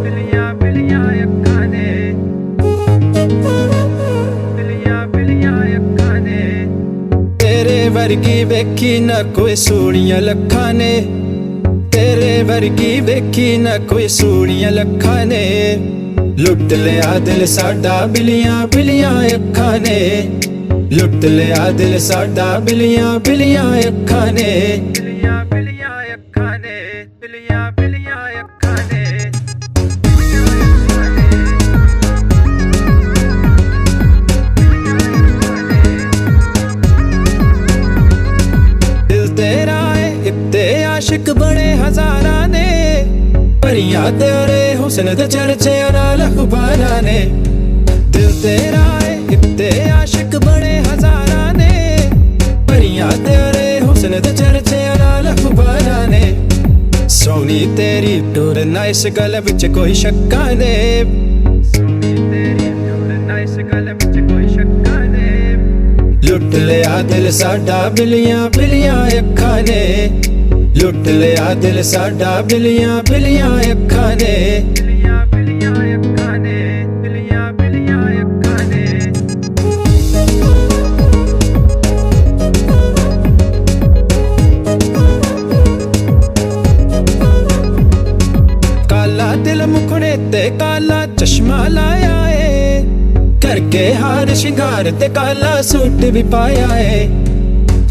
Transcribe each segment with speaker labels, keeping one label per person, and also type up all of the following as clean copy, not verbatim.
Speaker 1: ਬਿਲੀਆਂ ਬਿਲੀਆਂ ਅੱਖਾਂ ਨੇ, ਬਿਲੀਆਂ ਬਿਲੀਆਂ ਅੱਖਾਂ ਨੇ। ਤੇਰੇ ਵਰਗੀ ਵੇਖੀ ਨਾ ਕੋਈ ਸੋਹਣੀਆਂ ਲੱਖਾਂ ਨੇ, तेरे वर्गी वेखी ना कोई सोहणियां लखां ने। लुट लिया दिल साडा बिलियां बिलियां अखां ने, लुट लिया दिल साडा बिलियां बिलियां अखां ने। बिलियां बिलियां अखां ने, बिलियां बिलियां अखां ने। दिल तेरा है इत्ते आशिक बड़े हजारां ने, परियां तेरे हुस्न दे चर्चे नाल अखबारां ने। दिल तेरा है इत्ते आशिक बड़े हजारां ने, परियां तेरे हुस्न दे चर्चे नाल अखबारां ने। सोहनी तेरी टूर ना इस गल विच कोई शक्का ने, सोहनी तेरी टूर ना इस गल विच कोई शक्का ने। लुट लिया दिल साडा बिलियां बिलियां अखां ने, लुट लिया दिल साडा बिलियां बिलियां अखां ने। बिलियां बिलियां अखां ने, बिलियां बिलियां अखां ने। काला दिल मुखड़े ते काला चश्मा लाया है, करके हार शिंगार ते काला सूट भी पाया है।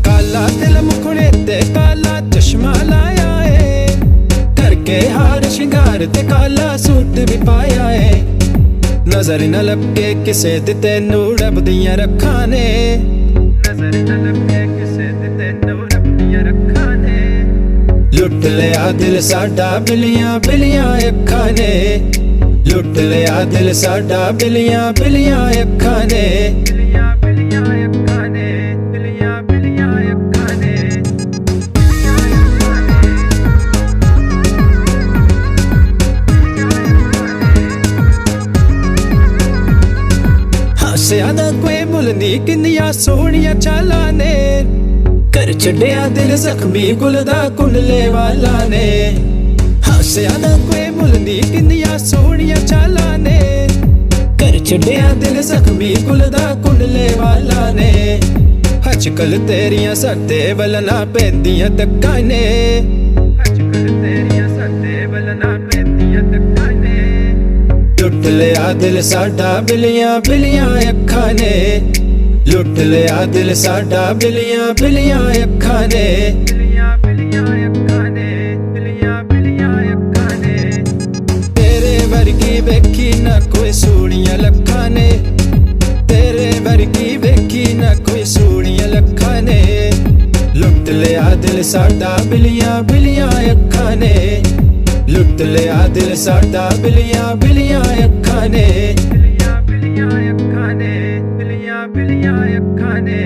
Speaker 1: काला दिल मुखड़े ते काला चश्मा लाया है, करके हार शिंगार ते काला सूट भी पाया है। नजर न लगे किसे दे तैनू रब दियां रखां ने, नजर न लगे किसे दे तैनू रब दियां रखां ने। लुट लिया दिल साडा बिलियां बिलियां अखां ने, लुट लिया दिल साडा बिलियां बिलियां अखां ने। बिलियां बिलियां अखां ने, बिलियां बिलियां अखां ने। हासिया दा कोई मुल नी किन्नियां सोहणियां चालां ने, कर छड्डिया दिल जख्मी गुल दा कुंडले वाला ने। हासिया दा कोई मुल नी किन्नियां सोहणियां चालां ने, कर छड्डिया दिल जख्मी गुल दा कुंडले वाला ने। अजकल तेरियां सरदे वलना पैंदियां तक्कां ने, अजकल तेरियां सरदे वलना पैंदियां तक्कां ने। लुट लिया दिल साडा बिलियां बिलियां अखां ने, लुट लिया दिल साडा बिलियां बिलियां अखां ने। बिलियां बिलियां अखां ने, बिलियां बिलियां अखां ने। तेरे वर्गी वेखी ना कोई सोहणियां लखां ने, तेरे वर्गी वेखी ना कोई सोहणियां लखां ने। लुट लिया दिल साडा बिलियां बिलियां अखां ने, लुट लिया दिल साडा बिलियां बिलियां अखां ने। बिलियां बिलियां अखां ने, बिलियां बिलियां अखां ने।